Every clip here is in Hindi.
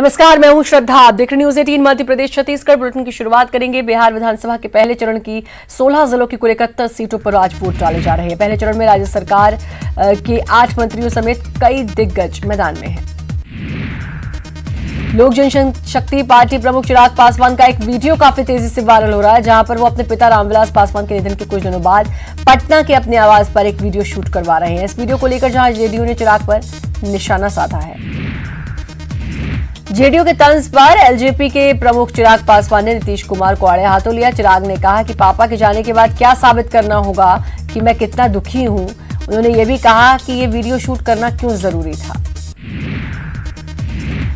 नमस्कार, मैं हूं श्रद्धा। आप देख रहे न्यूज 18 मध्य प्रदेश छत्तीसगढ़। बुलेटिन की शुरुआत करेंगे। बिहार विधानसभा के पहले चरण की 16 जिलों की कुल 71 सीटों पर आज वोट डाले जा रहे हैं। पहले चरण में राज्य सरकार के 8 मंत्रियों समेत कई दिग्गज मैदान में हैं। लोक जनशक्ति पार्टी प्रमुख चिराग पासवान का एक वीडियो काफी तेजी से वायरल हो रहा है, जहां पर वो अपने पिता रामविलास पासवान के निधन के कुछ दिनों बाद पटना के अपने आवास पर एक वीडियो शूट करवा रहे हैं। इस वीडियो को लेकर जहां जेडीयू ने चिराग पर निशाना साधा है। जेडीयू के तंज पर एलजेपी के प्रमुख चिराग पासवान ने नीतीश कुमार को आड़े हाथों लिया। चिराग ने कहा कि पापा के जाने के बाद क्या साबित करना होगा कि मैं कितना दुखी हूं। उन्होंने ये भी कहा कि ये वीडियो शूट करना क्यों जरूरी था।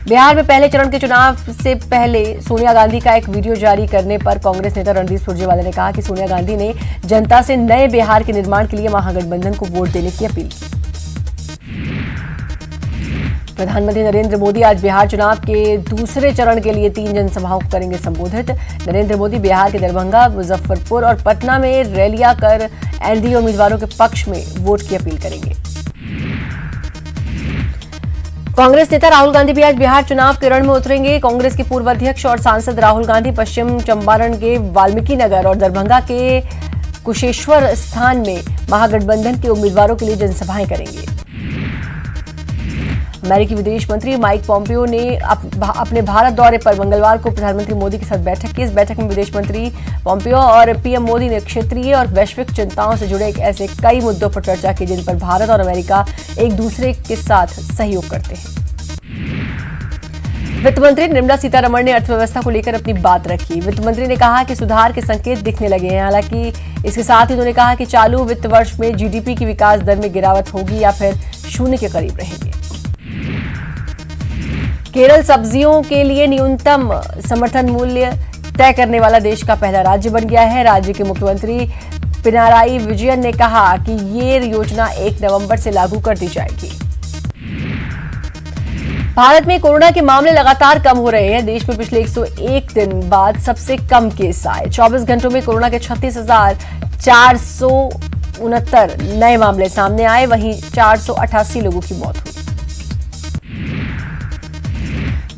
बिहार में पहले चरण के चुनाव से पहले सोनिया गांधी का एक वीडियो जारी करने पर कांग्रेस नेता रणदीप सुरजेवाला ने कहा कि सोनिया गांधी ने जनता से नए बिहार के निर्माण के लिए महागठबंधन को वोट देने की अपील की। प्रधानमंत्री नरेंद्र मोदी आज बिहार चुनाव के दूसरे चरण के लिए 3 जनसभाओं को करेंगे संबोधित। नरेंद्र मोदी बिहार के दरभंगा, मुजफ्फरपुर और पटना में रैलियां कर एनडीए उम्मीदवारों के पक्ष में वोट की अपील करेंगे। कांग्रेस नेता राहुल गांधी भी आज बिहार चुनाव के रण में उतरेंगे। कांग्रेस के पूर्व अध्यक्ष और सांसद राहुल गांधी पश्चिम चंपारण के वाल्मीकि नगर और दरभंगा के कुशेश्वर स्थान में महागठबंधन के उम्मीदवारों के लिए जनसभाएं करेंगे। अमेरिकी विदेश मंत्री माइक पॉम्पियो ने अपने भारत दौरे पर मंगलवार को प्रधानमंत्री मोदी के साथ बैठक की। इस बैठक में विदेश मंत्री पॉम्पियो और पीएम मोदी ने क्षेत्रीय और वैश्विक चिंताओं से जुड़े ऐसे कई मुद्दों पर चर्चा की जिन पर भारत और अमेरिका एक दूसरे के साथ सहयोग करते हैं। वित्त मंत्री निर्मला सीतारमण ने अर्थव्यवस्था को लेकर अपनी बात रखी। वित्त मंत्री ने कहा कि सुधार के संकेत दिखने लगे हैं। हालांकि इसके साथ ही उन्होंने कहा कि चालू वित्त वर्ष में जीडीपी की विकास दर में गिरावट होगी या फिर शून्य के करीब रहेगी। केरल सब्जियों के लिए न्यूनतम समर्थन मूल्य तय करने वाला देश का पहला राज्य बन गया है। राज्य के मुख्यमंत्री पिनाराई विजयन ने कहा कि ये योजना 1 नवंबर से लागू कर दी जाएगी। भारत में कोरोना के मामले लगातार कम हो रहे हैं। देश में पिछले 101 दिन बाद सबसे कम केस आए। 24 घंटों में कोरोना के 36,469 नए मामले सामने आए, वहीं 488 लोगों की मौत हुई।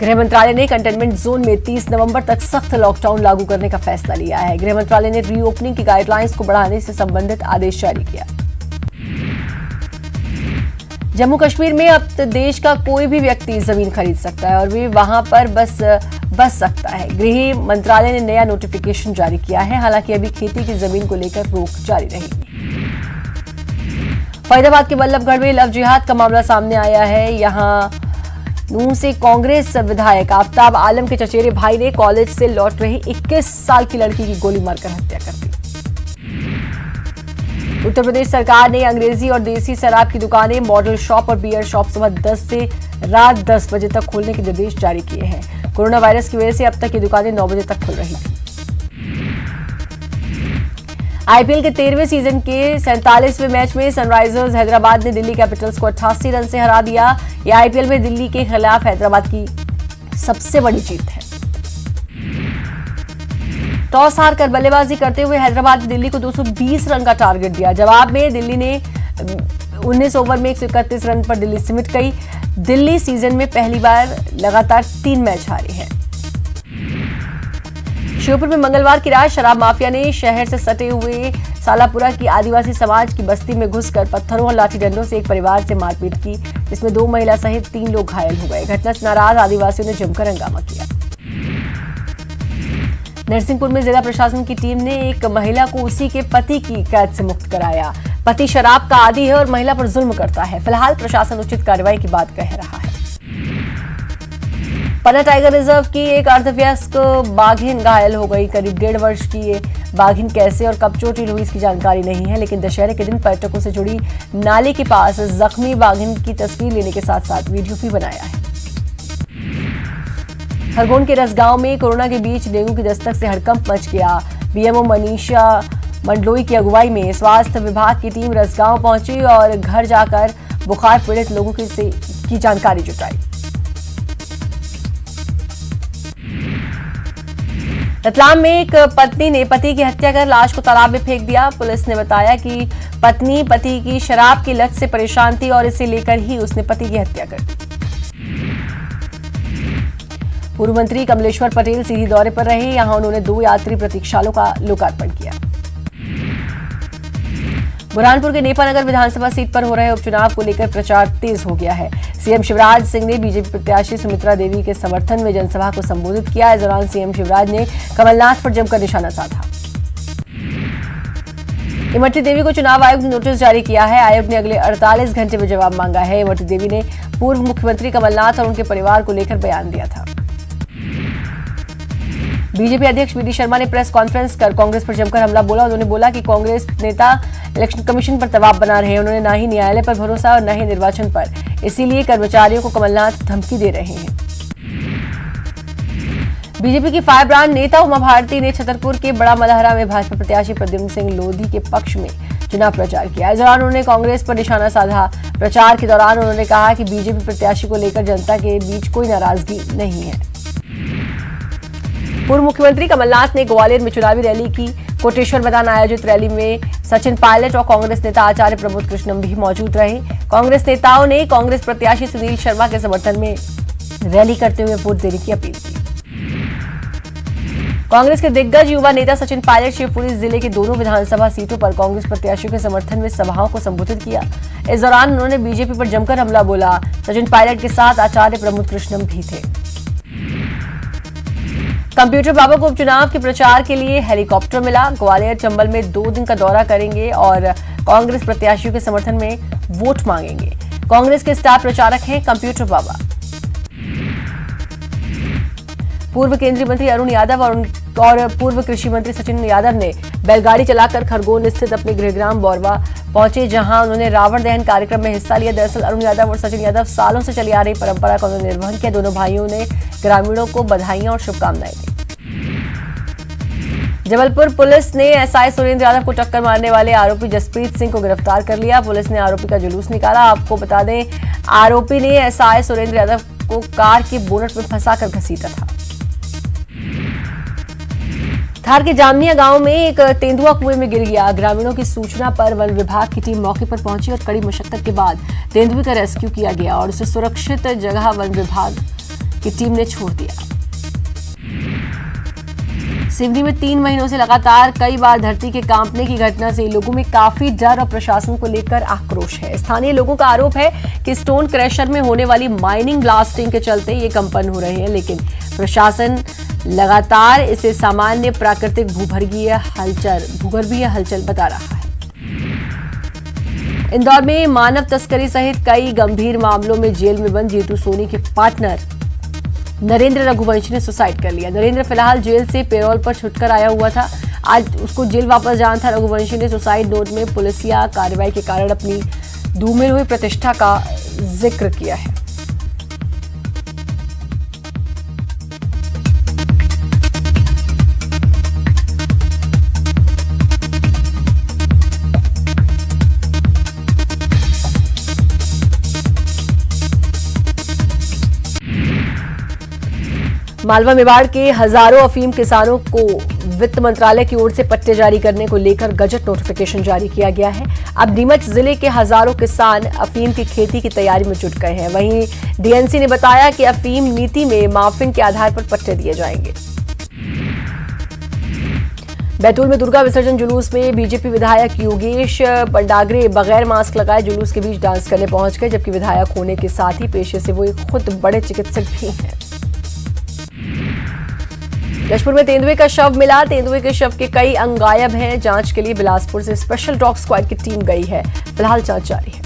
गृह मंत्रालय ने कंटेनमेंट जोन में 30 नवंबर तक सख्त लॉकडाउन लागू करने का फैसला लिया है। गृह मंत्रालय ने रीओपनिंग की गाइडलाइंस को बढ़ाने से संबंधित आदेश जारी किया। जम्मू कश्मीर में अब देश का कोई भी व्यक्ति जमीन खरीद सकता है और वे वहां पर बस सकता है। गृह मंत्रालय ने नया नोटिफिकेशन जारी किया है। हालांकि अभी खेती की जमीन को लेकर रोक जारी रहेगी। फरीदाबाद के बल्लभगढ़ में लव जिहाद का मामला सामने आया है। यहां नूंह से कांग्रेस विधायक आफ्ताब आलम के चचेरे भाई ने कॉलेज से लौट रही 21 साल की लड़की की गोली मारकर हत्या कर दी। उत्तर प्रदेश सरकार ने अंग्रेजी और देसी शराब की दुकानें, मॉडल शॉप और बियर शॉप सुबह 10 से रात 10 बजे तक खोलने के निर्देश जारी किए हैं। कोरोना वायरस की वजह से अब तक ये दुकानें 9 बजे तक खुल रही थी। आईपीएल के 13वें सीजन के 47वें मैच में सनराइजर्स हैदराबाद ने दिल्ली कैपिटल्स को 88 रन से हरा दिया। यह आईपीएल में दिल्ली के खिलाफ हैदराबाद की सबसे बड़ी जीत है। टॉस हारकर बल्लेबाजी करते हुए हैदराबाद ने दिल्ली को 220 रन का टारगेट दिया। जवाब में दिल्ली ने 19 ओवर में 131 रन पर दिल्ली सिमट गई। दिल्ली सीजन में पहली बार लगातार 3 मैच हारी है। श्योपुर में मंगलवार की रात शराब माफिया ने शहर से सटे हुए सालापुरा की आदिवासी समाज की बस्ती में घुसकर पत्थरों और लाठी डंडों से एक परिवार से मारपीट की, जिसमें 2 महिला सहित 3 लोग घायल हो गए। घटना से नाराज आदिवासियों ने जमकर हंगामा किया। नरसिंहपुर में जिला प्रशासन की टीम ने एक महिला को उसी के पति की कैद से मुक्त कराया। पति शराब का आदी है और महिला पर जुल्म करता है। फिलहाल प्रशासन उचित कार्रवाई की बात कह रहा है। पन्ना टाइगर रिजर्व की एक अर्धवयस्क बाघिन घायल हो गई। करीब 1.5 वर्ष की ये बाघिन कैसे और कब चोटिल हुई इसकी जानकारी नहीं है, लेकिन दशहरे के दिन पर्यटकों से जुड़ी नाले के पास जख्मी बाघिन की तस्वीर लेने के साथ साथ वीडियो भी बनाया है। खरगोन के रसगांव में कोरोना के बीच डेंगू की दस्तक से हड़कंप मच गया। बीएमओ मनीषा मंडलोई की अगुवाई में स्वास्थ्य विभाग की टीम रसगांव पहुंची और घर जाकर बुखार पीड़ित लोगों की जानकारी जुटाई। रतलाम में एक पत्नी ने पति की हत्या कर लाश को तालाब में फेंक दिया। पुलिस ने बताया कि पत्नी पति की शराब की लत से परेशान थी और इसे लेकर ही उसने पति की हत्या कर दी। पूर्व मंत्री कमलेश्वर पटेल सीधी दौरे पर रहे। यहां उन्होंने 2 यात्री प्रतीक्षालयों का लोकार्पण किया। बुरहानपुर के नेपानगर विधानसभा सीट पर हो रहे उपचुनाव को लेकर प्रचार तेज हो गया है। सीएम शिवराज सिंह ने बीजेपी प्रत्याशी सुमित्रा देवी के समर्थन में जनसभा को संबोधित किया। इस दौरान सीएम शिवराज ने कमलनाथ पर जमकर निशाना साधा। इमरती देवी को चुनाव आयोग ने नोटिस जारी किया है। आयोग ने अगले 48 घंटे में जवाब मांगा है। इमरती देवी ने पूर्व मुख्यमंत्री कमलनाथ और उनके परिवार को लेकर बयान दिया था। बीजेपी अध्यक्ष वी.डी. शर्मा ने प्रेस कॉन्फ्रेंस कर कांग्रेस पर जमकर हमला बोला। उन्होंने बोला कि कांग्रेस नेता इलेक्शन कमीशन पर दबाव बना रहे हैं। उन्होंने ना ही न्यायालय पर भरोसा और न ही निर्वाचन पर, इसीलिए कर्मचारियों को कमलनाथ धमकी दे रहे हैं। बीजेपी की फायर ब्रांड नेता उमा भारती ने छतरपुर के बड़ा मलहरा में भाजपा प्रत्याशी प्रद्युम्न सिंह लोधी के पक्ष में चुनाव प्रचार किया। इस दौरान उन्होंने कांग्रेस पर निशाना साधा। प्रचार के दौरान उन्होंने कहा कि बीजेपी प्रत्याशी को लेकर जनता के बीच कोई नाराजगी नहीं है। पूर्व मुख्यमंत्री कमलनाथ ने ग्वालियर में चुनावी रैली की। कोटेश्वर मैदान आयोजित रैली में सचिन पायलट और कांग्रेस नेता आचार्य प्रमोद कृष्णम भी मौजूद रहे। कांग्रेस नेताओं ने कांग्रेस प्रत्याशी सुनील शर्मा के समर्थन में रैली करते हुए वोट देने की अपील की। कांग्रेस के दिग्गज युवा नेता सचिन पायलट शिवपुरी जिले के दोनों विधानसभा सीटों पर कांग्रेस प्रत्याशियों के समर्थन में सभाओं को संबोधित किया। इस दौरान उन्होंने बीजेपी पर जमकर हमला बोला। सचिन पायलट के साथ आचार्य प्रमोद कृष्णम भी थे। कंप्यूटर बाबा को उपचुनाव के प्रचार के लिए हेलीकॉप्टर मिला। ग्वालियर चंबल में 2 दिन का दौरा करेंगे और कांग्रेस प्रत्याशियों के समर्थन में वोट मांगेंगे। कांग्रेस के स्टार प्रचारक हैं कंप्यूटर बाबा। पूर्व केंद्रीय मंत्री अरुण यादव और पूर्व कृषि मंत्री सचिन यादव ने बैलगाड़ी चलाकर खरगोन स्थित अपने गृहग्राम बोरवा पहुंचे, जहां उन्होंने रावण दहन कार्यक्रम में हिस्सा लिया। दरअसल अरुण यादव और सचिन यादव सालों से चली आ रही परंपरा का उन्होंने निर्वहन किया। दोनों भाइयों ने ग्रामीणों को बधाइयां और शुभकामनाएं दी। जबलपुर पुलिस ने एसआई सुरेंद्र यादव को टक्कर मारने वाले आरोपी जसप्रीत सिंह को गिरफ्तार कर लिया। पुलिस ने आरोपी का जुलूस निकाला। आपको बता दें, आरोपी ने एसआई सुरेंद्र यादव को कार के बोनट में फंसाकर घसीटा था। धार के जामनिया गांव में एक तेंदुआ कुएं में गिर गया। ग्रामीणों की सूचना पर वन विभाग की टीम मौके पर पहुंची और कड़ी मशक्कत के बाद तेंदुए का रेस्क्यू किया गया और उसे सुरक्षित जगह वन विभाग की टीम ने छोड़ दिया। सिवनी में 3 महीनों से लगातार कई बार धरती के कांपने की घटना से लोगों में काफी डर और प्रशासन को लेकर आक्रोश है। स्थानीय लोगों का आरोप है कि स्टोन क्रशर में होने वाली माइनिंग ब्लास्टिंग के चलते ये कंपन हो रहे हैं, लेकिन प्रशासन लगातार इसे सामान्य प्राकृतिक भूगर्भीय हलचल बता रहा है। इंदौर में मानव तस्करी सहित कई गंभीर मामलों में जेल में बंद जीतू सोनी के पार्टनर नरेंद्र रघुवंशी ने सुसाइड कर लिया। नरेंद्र फिलहाल जेल से पेरोल पर छुटकर आया हुआ था। आज उसको जेल वापस जाना था। रघुवंशी ने सुसाइड नोट में पुलिसिया कार्रवाई के कारण अपनी धूमिल हुई प्रतिष्ठा का जिक्र किया है। मालवा मेवाड़ के हजारों अफीम किसानों को वित्त मंत्रालय की ओर से पट्टे जारी करने को लेकर गजट नोटिफिकेशन जारी किया गया है। अब नीमच जिले के हजारों किसान अफीम की खेती की तैयारी में जुट गए हैं। वहीं डीएनसी ने बताया कि अफीम नीति में मार्फिंग के आधार पर पट्टे दिए जाएंगे। बैतूल में दुर्गा विसर्जन जुलूस में बीजेपी विधायक योगेश पंडागरे बगैर मास्क लगाए जुलूस के बीच डांस करने पहुंच गए, जबकि विधायक होने के साथ ही पेशे से वो एक खुद बड़े चिकित्सक भी हैं। जशपुर में तेंदुए का शव मिला। तेंदुए के शव के कई अंग गायब हैं। जांच के लिए बिलासपुर से स्पेशल डॉग स्क्वाड की टीम गई है। फिलहाल जांच जारी है।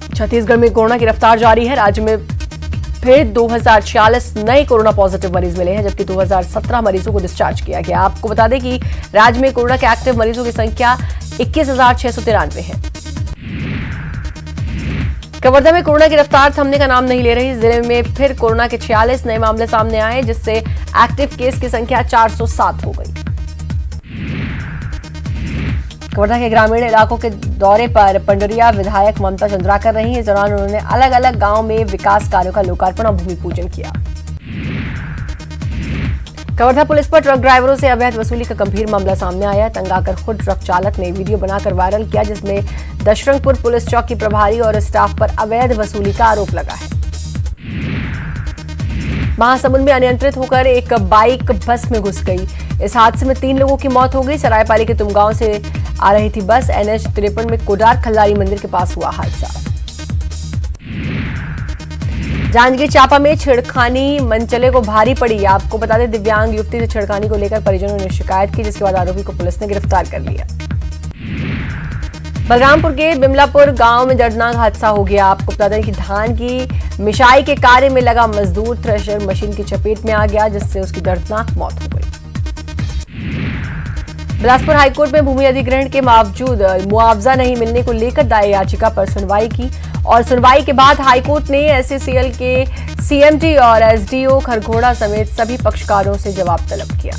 छत्तीसगढ़ में कोरोना की रफ्तार जारी है। राज्य में फिर 2046 नए कोरोना पॉजिटिव मरीज मिले हैं, जबकि 2017 मरीजों को डिस्चार्ज किया गया। आपको बता दें कि राज्य में कोरोना के एक्टिव मरीजों की संख्या 21,693 है। कवर्धा में कोरोना की रफ्तार थमने का नाम नहीं ले रही। जिले में फिर कोरोना के 46 नए मामले सामने आए, जिससे एक्टिव केस की संख्या 407 हो गई। कवर्धा के ग्रामीण इलाकों के दौरे पर पंडरिया विधायक ममता चंद्राकर रही। इस दौरान उन्होंने अलग अलग गांव में विकास कार्यों का लोकार्पण और भूमि पूजन किया। कवर्धा पुलिस पर ट्रक ड्राइवरों से अवैध वसूली का गंभीर मामला सामने आया। तंगाकर खुद ट्रक चालक ने वीडियो बनाकर वायरल किया, जिसमें दशरंगपुर पुलिस चौकी प्रभारी और स्टाफ पर अवैध वसूली का आरोप लगा है। महासमुंद में अनियंत्रित होकर एक बाइक बस में घुस गई। इस हादसे में 3 लोगों की मौत हो गई। सरायपाली के तुमगांव से आ रही थी बस। NH 53 में कोडार खल्लारी मंदिर के पास हुआ हादसा। जांजगीर चांपा में छेड़खानी मनचले को भारी पड़ी। आपको बता दें, दिव्यांग युवती से छेड़खानी को लेकर परिजनों ने शिकायत की, जिसके बाद आरोपी को पुलिस ने गिरफ्तार कर लिया। बलरामपुर के बिमलापुर गांव में दर्दनाक हादसा हो गया। आपको बता दें कि धान की मिशाई के कार्य में लगा मजदूर थ्रेशर मशीन की चपेट में आ गया, जिससे उसकी दर्दनाक मौत हो गई। बिलासपुर हाईकोर्ट में भूमि अधिग्रहण के बावजूद मुआवजा नहीं मिलने को लेकर दायर याचिका पर सुनवाई की और सुनवाई के बाद हाईकोर्ट ने SACL के CMD और SDO खरघोड़ा समेत सभी पक्षकारों से जवाब तलब किया।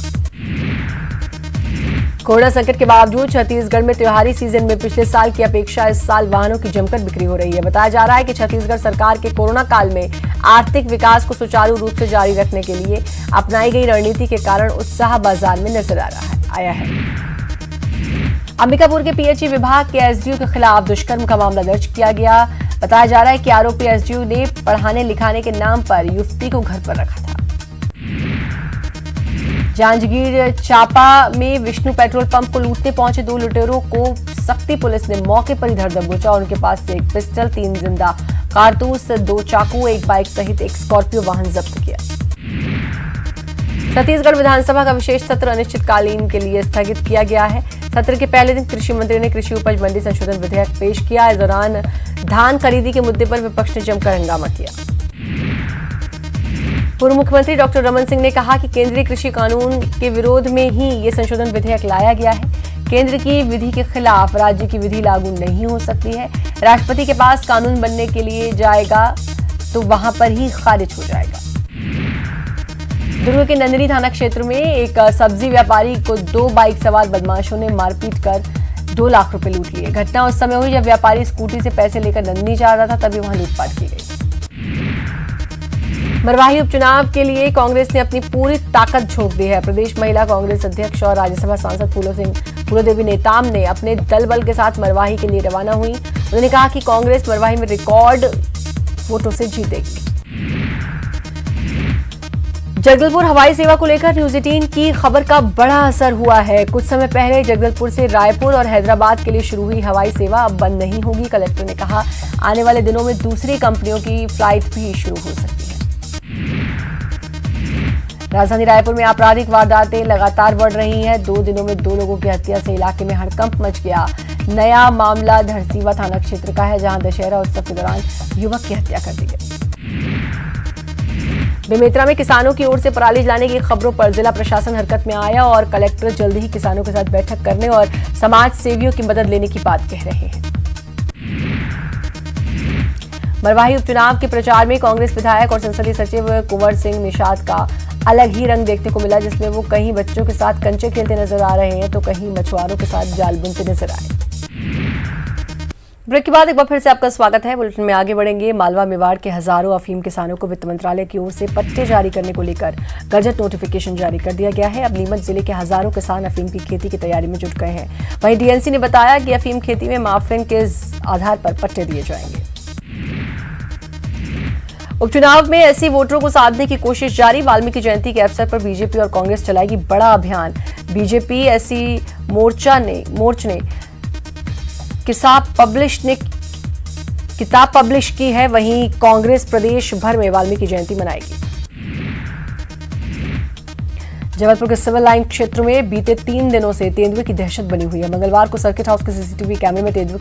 कोरोना संकट के बावजूद छत्तीसगढ़ में त्योहारी सीजन में पिछले साल की अपेक्षा इस साल वाहनों की जमकर बिक्री हो रही है। बताया जा रहा है कि छत्तीसगढ़ सरकार के कोरोना काल में आर्थिक विकास को सुचारू रूप से जारी रखने के लिए अपनाई गई रणनीति के कारण उत्साह बाजार में नजर आया है। अंबिकापुर के PHE विभाग के SDO के खिलाफ दुष्कर्म का मामला दर्ज किया गया। बताया जा रहा है कि आरोपी SDO ने पढ़ाने लिखाने के नाम पर युवती को घर पर रखा था। जांजगीर चांपा में विष्णु पेट्रोल पंप को लूटने पहुंचे 2 लुटेरों को सख्ती पुलिस ने मौके पर ही धर दबोचा और उनके पास से एक पिस्टल, 3 जिंदा कारतूस, 2 चाकू, एक बाइक सहित एक स्कॉर्पियो वाहन जब्त किया। छत्तीसगढ़ विधानसभा का विशेष सत्र अनिश्चितकालीन के लिए स्थगित किया गया है। सत्र के पहले दिन कृषि मंत्री ने कृषि उपज मंडी संशोधन विधेयक पेश किया। इस दौरान धान खरीदी के मुद्दे पर विपक्ष ने जमकर हंगामा किया। पूर्व मुख्यमंत्री डॉक्टर रमन सिंह ने कहा कि केंद्रीय कृषि कानून के विरोध में ही ये संशोधन विधेयक लाया गया है। केंद्र की विधि के खिलाफ राज्य की विधि लागू नहीं हो सकती है। राष्ट्रपति के पास कानून बनने के लिए जाएगा तो वहां पर ही खारिज हो जाएगा। दुर्ग के नंदिनी थाना क्षेत्र में एक सब्जी व्यापारी को 2 बाइक सवार बदमाशों ने मारपीट कर 2 लाख रुपए लूट लिए। घटना उस समय हुई जब व्यापारी स्कूटी से पैसे लेकर नंदिनी जा रहा था, तभी वहां लूटपाट की गई। मरवाही उपचुनाव के लिए कांग्रेस ने अपनी पूरी ताकत झोंक दी है। प्रदेश महिला कांग्रेस अध्यक्ष और राज्यसभा सांसद फूलोदेवी नेताम ने अपने दल बल के साथ मरवाही के लिए रवाना हुई। उन्होंने कहा कि कांग्रेस मरवाही में रिकॉर्ड वोटों से जीतेगी। जगदलपुर हवाई सेवा को लेकर न्यूज 18 की खबर का बड़ा असर हुआ है। कुछ समय पहले जगदलपुर से रायपुर और हैदराबाद के लिए शुरू हुई हवाई सेवा अब बंद नहीं होगी। कलेक्टर ने कहा, आने वाले दिनों में दूसरी कंपनियों की फ्लाइट भी शुरू हो सकती है। राजधानी रायपुर में आपराधिक वारदातें लगातार बढ़ रही हैं। 2 दिनों में 2 लोगों की हत्या से इलाके में हड़कंप मच गया। नया मामला धरसीवा थाना क्षेत्र का है, जहां दशहरा उत्सव के दौरान युवक की हत्या कर दी गई। बेमेतरा में किसानों की ओर से पराली जलाने की खबरों पर जिला प्रशासन हरकत में आया और कलेक्टर जल्द ही किसानों के साथ बैठक करने और समाज सेवियों की मदद लेने की बात कह रहे हैं। मरवाही उपचुनाव के प्रचार में कांग्रेस विधायक और संसदीय सचिव कुंवर सिंह निषाद का अलग ही रंग देखने को मिला, जिसमें वो कहीं बच्चों के साथ कंचे खेलते नजर आ रहे हैं तो कहीं मछुआरों के साथ जाल बुनते नजर आए। ब्रेक के बाद एक बार फिर से आपका स्वागत है। बुलेटिन में आगे बढ़ेंगे। मालवा मेवाड़ के हजारों अफीम किसानों को वित्त मंत्रालय की ओर से पट्टे जारी करने को लेकर गजट नोटिफिकेशन जारी कर दिया गया है। अब नीमच जिले के हजारों किसान अफीम की खेती की तैयारी में जुट गए हैं। वहीं DNC ने बताया कि अफीम खेती में माफिन के आधार पर पट्टे दिए जाएंगे। उपचुनाव में ऐसे वोटरों को साधने की कोशिश जारी। वाल्मीकि जयंती के अवसर पर बीजेपी और कांग्रेस चलाएगी बड़ा अभियान। बीजेपी ऐसी मोर्च ने किताब पब्लिश की है, वहीं कांग्रेस प्रदेश भर में वाल्मीकि जयंती मनाएगी। जबलपुर के सिविल लाइन क्षेत्र में बीते 3 दिनों से तेंदुए की दहशत बनी हुई है। मंगलवार को सर्किट हाउस के CCTV कैमरे में तेंदुआ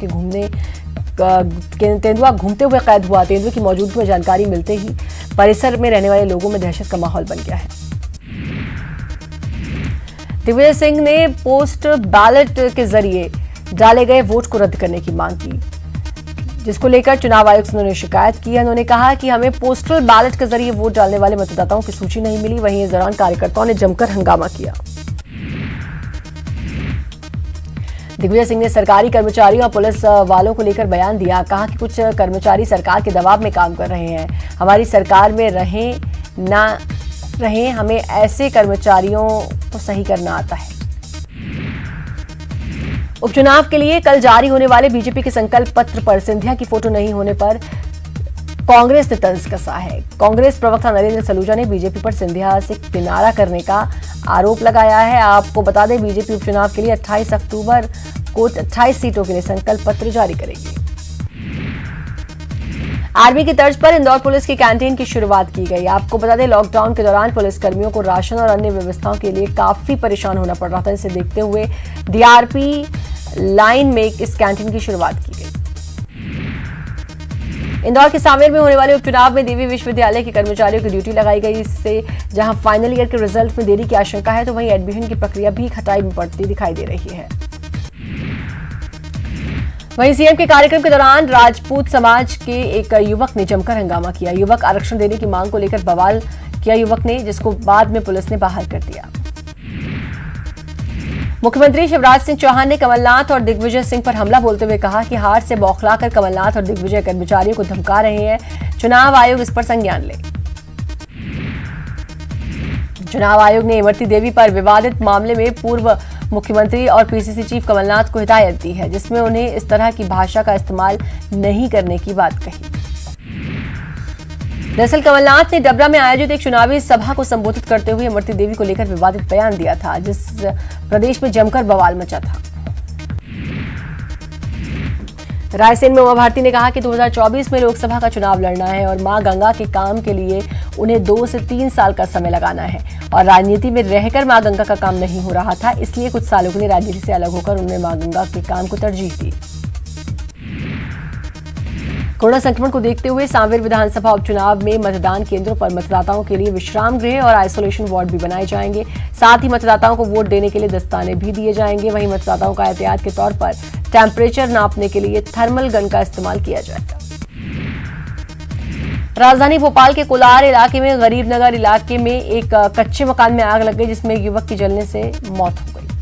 घूमते हुए कैद हुआ। तेंदुए की मौजूदगी में जानकारी मिलते ही परिसर में रहने वाले लोगों में दहशत का माहौल बन गया है। दिग्विजय सिंह ने पोस्ट बैलेट के जरिए डाले गए वोट को रद्द करने की मांग की, जिसको लेकर चुनाव आयोग से उन्होंने शिकायत की है। उन्होंने कहा कि हमें पोस्टल बैलेट के जरिए वोट डालने वाले मतदाताओं की सूची नहीं मिली। वहीं इस दौरान कार्यकर्ताओं ने जमकर हंगामा किया। दिग्विजय सिंह ने सरकारी कर्मचारियों और पुलिस वालों को लेकर बयान दिया। कहा कि कुछ कर्मचारी सरकार के दबाव में काम कर रहे हैं। हमारी सरकार में रहें ना रहें, हमें ऐसे कर्मचारियों को सही करना आता है। उपचुनाव के लिए कल जारी होने वाले बीजेपी के संकल्प पत्र पर सिंधिया की फोटो नहीं होने पर कांग्रेस ने तंज कसा है। कांग्रेस प्रवक्ता नरेंद्र सलूजा ने बीजेपी पर सिंधिया से किनारा करने का आरोप लगाया है। आपको बता दें, बीजेपी उपचुनाव के लिए 28 अक्टूबर को 28 सीटों के लिए संकल्प पत्र जारी करेगी। आर्मी की तर्ज पर इंदौर पुलिस की कैंटीन की शुरुआत की गई। आपको बता दें, लॉकडाउन के दौरान पुलिस कर्मियों को राशन और अन्य व्यवस्थाओं के लिए काफी परेशान होना पड़ रहा था। इसे देखते हुए डीआरपी लाइन में इस कैंटीन की शुरुआत की गई। इंदौर के सांवेर में होने वाले उपचुनाव में देवी विश्वविद्यालय के कर्मचारियों की ड्यूटी लगाई गई। इससे जहां फाइनल ईयर के रिजल्ट में देरी की आशंका है, तो वहीं एडमिशन की प्रक्रिया भी खटाई में पड़ती दिखाई दे रही है। वहीं सीएम के कार्यक्रम के दौरान राजपूत समाज के एक युवक ने जमकर हंगामा किया। युवक आरक्षण देने की मांग को लेकर बवाल किया युवक ने, जिसको बाद में पुलिस ने बाहर कर दिया। मुख्यमंत्री शिवराज सिंह चौहान ने कमलनाथ और दिग्विजय सिंह पर हमला बोलते हुए कहा कि हार से बौखलाकर कमलनाथ और दिग्विजय कर्मचारियों को धमका रहे हैं। चुनाव आयोग इस पर संज्ञान ले। चुनाव आयोग ने इमरती देवी पर विवादित मामले में पूर्व मुख्यमंत्री और पीसीसी चीफ कमलनाथ को हिदायत दी है, जिसमें उन्हें इस तरह की भाषा का इस्तेमाल नहीं करने की बात कही। दरअसल कमलनाथ ने डबरा में आयोजित एक चुनावी सभा को संबोधित करते हुए इमरती देवी को लेकर विवादित बयान दिया था, जिस प्रदेश में जमकर बवाल मचा था। रायसेन में उमा भारती ने कहा कि 2024 में लोकसभा का चुनाव लड़ना है और मां गंगा के काम के लिए उन्हें 2 से 3 साल का समय लगाना है और राजनीति में रहकर मां गंगा का काम नहीं हो रहा था, इसलिए कुछ सालों के लिए राजनीति से अलग होकर उन्होंने मां गंगा के काम को तरजीह दी। कोरोना संक्रमण को देखते हुए सांवेर विधानसभा उपचुनाव में मतदान केंद्रों पर मतदाताओं के लिए विश्राम गृह और आइसोलेशन वार्ड भी बनाए जाएंगे। साथ ही मतदाताओं को वोट देने के लिए दस्ताने भी दिए जाएंगे। वहीं मतदाताओं का एहतियात के तौर पर टेम्परेचर नापने के लिए थर्मल गन का इस्तेमाल किया जाएगा। राजधानी भोपाल के कोलार इलाके में गरीब नगर इलाके में एक कच्चे मकान में आग लग गई, जिसमें एक युवक की जलने से मौत हो गई।